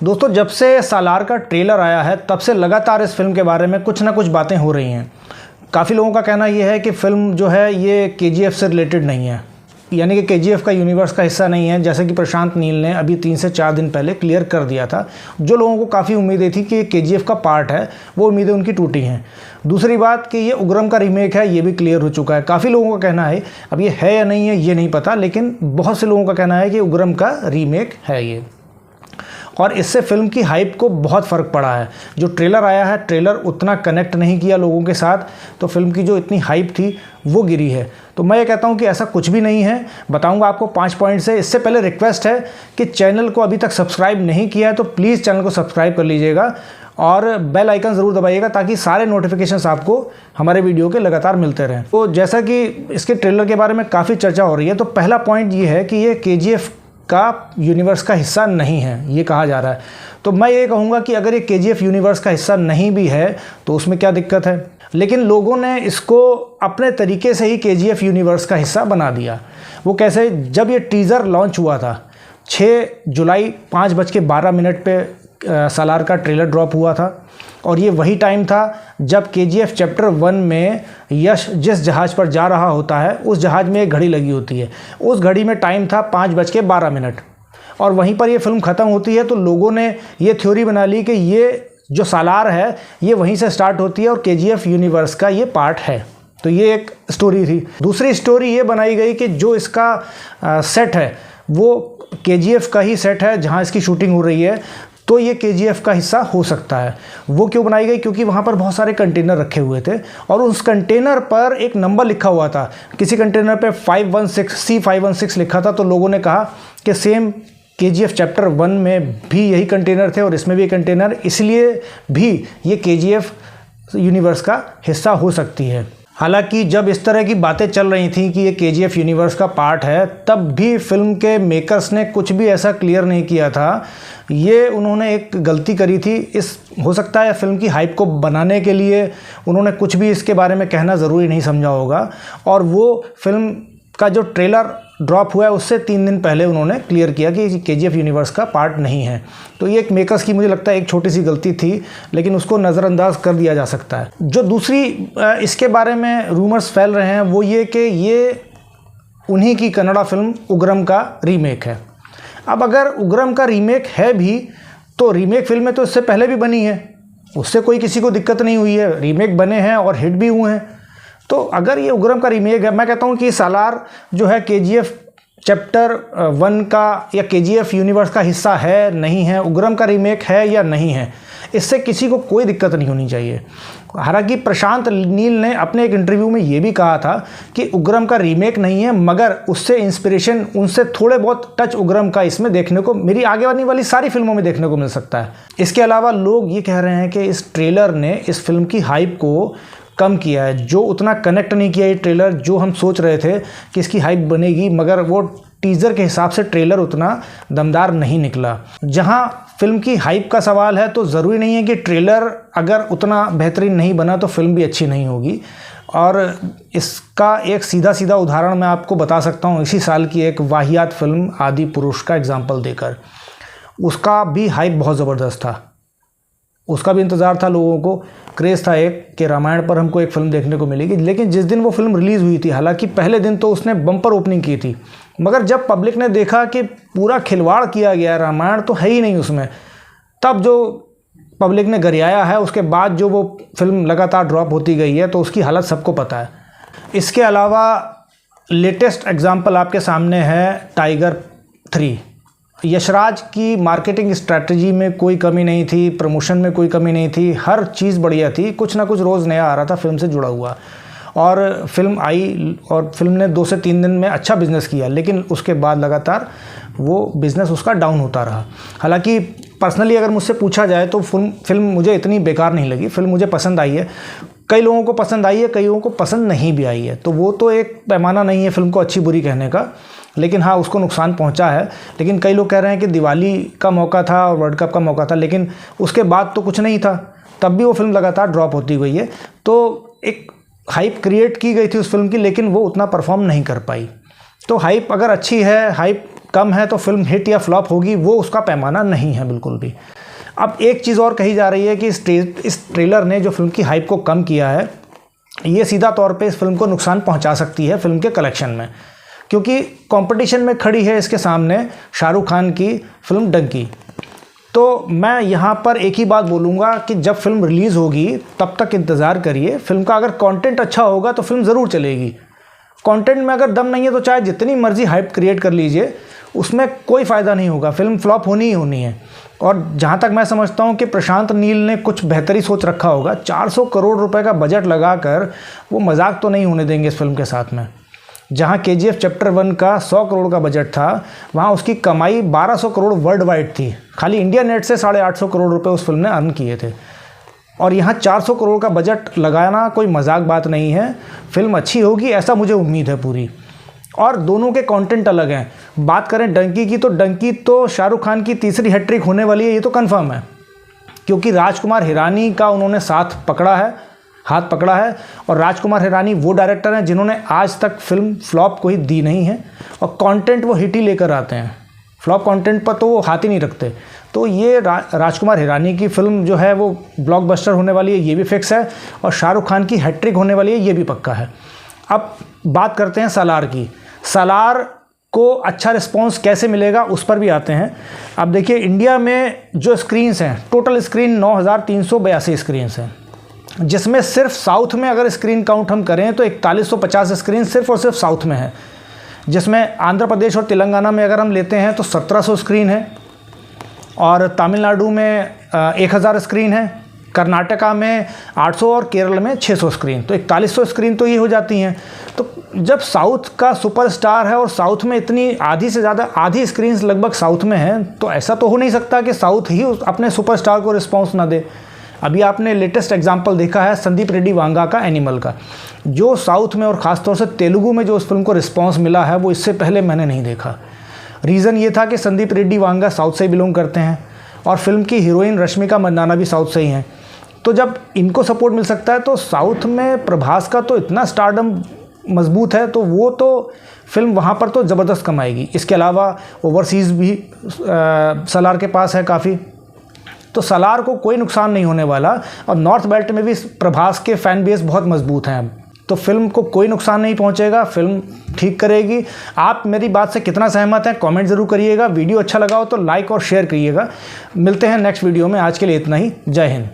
दोस्तों, जब से सालार का ट्रेलर आया है तब से लगातार इस फिल्म के बारे में कुछ ना कुछ बातें हो रही हैं। काफ़ी लोगों का कहना यह है कि फ़िल्म जो है ये केजीएफ से रिलेटेड नहीं है, यानी कि केजीएफ का यूनिवर्स का हिस्सा नहीं है, जैसे कि प्रशांत नील ने अभी 3 से 4 दिन पहले क्लियर कर दिया था। जो लोगों को काफ़ी उम्मीदें थी कि ये केजीएफ का पार्ट है, वो उम्मीदें उनकी टूटी हैं। दूसरी बात कि ये उग्रम का रीमेक है, ये भी क्लियर हो चुका है। काफ़ी लोगों का कहना है, अब ये है या नहीं है ये नहीं पता, लेकिन बहुत से लोगों का कहना है कि उग्रम का रीमेक है ये। और इससे फिल्म की हाइप को बहुत फ़र्क पड़ा है। जो ट्रेलर आया है, ट्रेलर उतना कनेक्ट नहीं किया लोगों के साथ, तो फिल्म की जो इतनी हाइप थी वो गिरी है। तो मैं ये कहता हूँ कि ऐसा कुछ भी नहीं है। बताऊँगा आपको 5 पॉइंट से। इससे पहले रिक्वेस्ट है कि चैनल को अभी तक सब्सक्राइब नहीं किया है तो प्लीज़ चैनल को सब्सक्राइब कर लीजिएगा और बेल आइकन ज़रूर दबाइएगा ताकि सारे नोटिफिकेशंस आपको हमारे वीडियो के लगातार मिलते रहें। तो जैसा कि इसके ट्रेलर के बारे में काफ़ी चर्चा हो रही है, तो पहला पॉइंट ये है कि ये केजीएफ का यूनिवर्स का हिस्सा नहीं है, ये कहा जा रहा है। तो मैं ये कहूँगा कि अगर ये केजीएफ यूनिवर्स का हिस्सा नहीं भी है तो उसमें क्या दिक्कत है, लेकिन लोगों ने इसको अपने तरीके से ही केजीएफ यूनिवर्स का हिस्सा बना दिया। वो कैसे? जब ये टीज़र लॉन्च हुआ था 6 जुलाई 5:12 पे सालार का ट्रेलर ड्रॉप हुआ था, और ये वही टाइम था जब केजीएफ चैप्टर 1 में यश जिस जहाज़ पर जा रहा होता है उस जहाज़ में एक घड़ी लगी होती है। उस घड़ी में टाइम था 5:12 और वहीं पर ये फिल्म ख़त्म होती है। तो लोगों ने ये थ्योरी बना ली कि ये जो सालार है ये वहीं से स्टार्ट होती है और केजीएफ यूनिवर्स का ये पार्ट है। तो ये एक स्टोरी थी। दूसरी स्टोरी ये बनाई गई कि जो इसका सेट है वो केजीएफ का ही सेट है जहाँ इसकी शूटिंग हो रही है, तो ये केजीएफ का हिस्सा हो सकता है। वो क्यों बनाई गई? क्योंकि वहाँ पर बहुत सारे कंटेनर रखे हुए थे और उस कंटेनर पर एक नंबर लिखा हुआ था। किसी कंटेनर पे 516C516 लिखा था, तो लोगों ने कहा कि सेम केजीएफ चैप्टर 1 में भी यही कंटेनर थे और इसमें भी कंटेनर, इसलिए भी ये केजीएफ यूनिवर्स का हिस्सा हो सकती है। हालांकि जब इस तरह की बातें चल रही थी कि ये केजीएफ यूनिवर्स का पार्ट है, तब भी फिल्म के मेकर्स ने कुछ भी ऐसा क्लियर नहीं किया था। ये उन्होंने एक गलती करी थी। हो सकता है फिल्म की हाइप को बनाने के लिए उन्होंने कुछ भी इसके बारे में कहना ज़रूरी नहीं समझा होगा, और वो फिल्म का जो ट्रेलर ड्रॉप हुआ है उससे 3 दिन पहले उन्होंने क्लियर किया कि केजीएफ यूनिवर्स का पार्ट नहीं है। तो ये एक मेकर्स की मुझे लगता है एक छोटी सी गलती थी, लेकिन उसको नज़रअंदाज कर दिया जा सकता है। जो दूसरी इसके बारे में रूमर्स फैल रहे हैं वो ये कि ये उन्हीं की कन्नड़ा फिल्म उग्रम का रीमेक है। अब अगर उग्रम का रीमेक है भी तो रीमेक फिल्में तो इससे पहले भी बनी है, उससे कोई किसी को दिक्कत नहीं हुई है, रीमेक बने हैं और हिट भी हुए हैं। तो अगर ये उग्रम का रीमेक है, मैं कहता हूँ कि सालार जो है केजीएफ चैप्टर 1 का या केजीएफ यूनिवर्स का हिस्सा है नहीं है, उग्रम का रीमेक है या नहीं है, इससे किसी को कोई दिक्कत नहीं होनी चाहिए। हालांकि प्रशांत नील ने अपने एक इंटरव्यू में ये भी कहा था कि उग्रम का रीमेक नहीं है, मगर उससे इंस्पिरेशन, उनसे थोड़े बहुत टच उग्रम का इसमें देखने को, मेरी आगे आने वाली सारी फिल्मों में देखने को मिल सकता है। इसके अलावा लोग ये कह रहे हैं कि इस ट्रेलर ने इस फिल्म की हाइप को कम किया है, जो उतना कनेक्ट नहीं किया ये ट्रेलर। जो हम सोच रहे थे कि इसकी हाइप बनेगी, मगर वो टीज़र के हिसाब से ट्रेलर उतना दमदार नहीं निकला। जहां फिल्म की हाइप का सवाल है तो ज़रूरी नहीं है कि ट्रेलर अगर उतना बेहतरीन नहीं बना तो फिल्म भी अच्छी नहीं होगी। और इसका एक सीधा सीधा उदाहरण मैं आपको बता सकता हूँ, इसी साल की एक वाहियात फिल्म आदि पुरुष का एग्जाम्पल देकर। उसका भी हाइप बहुत ज़बरदस्त था, उसका भी इंतज़ार था, लोगों को क्रेज़ था एक कि रामायण पर हमको एक फ़िल्म देखने को मिलेगी। लेकिन जिस दिन वो फिल्म रिलीज़ हुई थी, हालांकि पहले दिन तो उसने बम्पर ओपनिंग की थी, मगर जब पब्लिक ने देखा कि पूरा खिलवाड़ किया गया, रामायण तो है ही नहीं उसमें, तब जो पब्लिक ने गरियाया है, उसके बाद जो वो फिल्म लगातार ड्रॉप होती गई है, तो उसकी हालत सबको पता है। इसके अलावा लेटेस्ट एग्जाम्पल आपके सामने है टाइगर 3। यशराज की मार्केटिंग स्ट्रैटेजी में कोई कमी नहीं थी, प्रमोशन में कोई कमी नहीं थी, हर चीज़ बढ़िया थी, कुछ ना कुछ रोज़ नया आ रहा था फिल्म से जुड़ा हुआ, और फिल्म आई और फिल्म ने 2 से 3 दिन में अच्छा बिज़नेस किया, लेकिन उसके बाद लगातार वो बिज़नेस उसका डाउन होता रहा। हालांकि पर्सनली अगर मुझसे पूछा जाए तो फिल्म मुझे इतनी बेकार नहीं लगी, फिल्म मुझे पसंद आई है। कई लोगों को पसंद आई है, कई लोगों को पसंद नहीं भी आई है, तो वो तो एक पैमाना नहीं है फिल्म को अच्छी बुरी कहने का, लेकिन हाँ उसको नुकसान पहुंचा है। लेकिन कई लोग कह रहे हैं कि दिवाली का मौका था और वर्ल्ड कप का मौका था, लेकिन उसके बाद तो कुछ नहीं था, तब भी वो फिल्म लगातार ड्रॉप होती गई है। तो एक हाइप क्रिएट की गई थी उस फिल्म की, लेकिन वो उतना परफॉर्म नहीं कर पाई। तो हाइप अगर अच्छी है, हाइप कम है तो फिल्म हिट या फ्लॉप होगी, वो उसका पैमाना नहीं है बिल्कुल भी। अब एक चीज़ और कही जा रही है कि इस ट्रेलर ने जो फिल्म की हाइप को कम किया है, ये सीधा तौर पे इस फिल्म को नुकसान पहुंचा सकती है फिल्म के कलेक्शन में, क्योंकि कंपटीशन में खड़ी है इसके सामने शाहरुख खान की फिल्म डंकी। तो मैं यहाँ पर एक ही बात बोलूँगा कि जब फिल्म रिलीज़ होगी तब तक इंतज़ार करिए। फिल्म का अगर कंटेंट अच्छा होगा तो फिल्म ज़रूर चलेगी। कंटेंट में अगर दम नहीं है तो चाहे जितनी मर्जी हाइप क्रिएट कर लीजिए, उसमें कोई फ़ायदा नहीं होगा, फिल्म फ्लॉप होनी ही होनी है। और जहाँ तक मैं समझता हूँ कि प्रशांत नील ने कुछ बेहतरी सोच रखा होगा। 400 करोड़ रुपए का बजट लगाकर वो मजाक तो नहीं होने देंगे इस फिल्म के साथ में। जहाँ KGF चैप्टर 1 का 100 करोड़ का बजट था, वहाँ उसकी कमाई 1200 करोड़ वर्ल्ड वाइड थी। खाली इंडिया नेट से 850 करोड़ रुपए उस फिल्म ने अर्न किए थे। और यहाँ 400 करोड़ का बजट लगाना कोई मजाक बात नहीं है। फिल्म अच्छी होगी ऐसा मुझे उम्मीद है पूरी। और दोनों के कंटेंट अलग हैं। बात करें डंकी की, तो डंकी तो शाहरुख खान की तीसरी हैट्रिक होने वाली है, ये तो कंफर्म है, क्योंकि राजकुमार हिरानी का उन्होंने हाथ पकड़ा है। और राजकुमार हिरानी वो डायरेक्टर हैं जिन्होंने आज तक फिल्म फ्लॉप कोई दी नहीं है, और कंटेंट वो हिट ही लेकर आते हैं। फ्लॉप कंटेंट पर तो वो हाथ ही नहीं रखते। तो ये राजकुमार हिरानी की फिल्म जो है वो ब्लॉकबस्टर होने वाली है, ये भी फिक्स है। और शाहरुख खान की हैट्रिक होने वाली है, ये भी पक्का है। अब बात करते हैं सालार की। सालार को अच्छा रिस्पॉन्स कैसे मिलेगा उस पर भी आते हैं। अब देखिए, इंडिया में जो स्क्रीन्स हैं, टोटल स्क्रीन 9382 स्क्रीन्स हैं, जिसमें सिर्फ साउथ में अगर स्क्रीन काउंट हम करें तो 4150 स्क्रीन सिर्फ और सिर्फ साउथ में है, जिसमें आंध्र प्रदेश और तेलंगाना में अगर हम लेते हैं तो 1700 स्क्रीन है, और तमिलनाडु में 1000 स्क्रीन है, कर्नाटका में 800 और केरल में 600 स्क्रीन, तो 4100 स्क्रीन तो ये हो जाती हैं। तो जब साउथ का सुपरस्टार है और साउथ में इतनी आधी से ज़्यादा आधी स्क्रीन्स लगभग साउथ में हैं, तो ऐसा तो हो नहीं सकता कि साउथ ही अपने सुपरस्टार को रिस्पॉन्स ना दे। अभी आपने लेटेस्ट एग्जाम्पल देखा है संदीप रेड्डी वांगा का एनिमल का, जो साउथ में और ख़ासतौर से तेलुगु में जो उस फिल्म को रिस्पॉन्स मिला है वो इससे पहले मैंने नहीं देखा। रीज़न ये था कि संदीप रेड्डी वांगा साउथ से बिलोंग करते हैं और फिल्म की हीरोइन रश्मिका मंदाना भी साउथ से ही हैं। तो जब इनको सपोर्ट मिल सकता है तो साउथ में प्रभास का तो इतना स्टारडम मजबूत है, तो वो तो फिल्म वहाँ पर तो ज़बरदस्त कमाएगी। इसके अलावा ओवरसीज़ भी सालार के पास है काफ़ी, तो सालार को कोई नुकसान नहीं होने वाला। और नॉर्थ बेल्ट में भी प्रभास के फ़ैन बेस बहुत मजबूत हैं, तो फिल्म को कोई नुकसान नहीं पहुंचेगा, फिल्म ठीक करेगी। आप मेरी बात से कितना सहमत हैं कमेंट ज़रूर करिएगा। वीडियो अच्छा लगा हो तो लाइक और शेयर करिएगा। मिलते हैं नेक्स्ट वीडियो में, आज के लिए इतना ही। जय हिंद।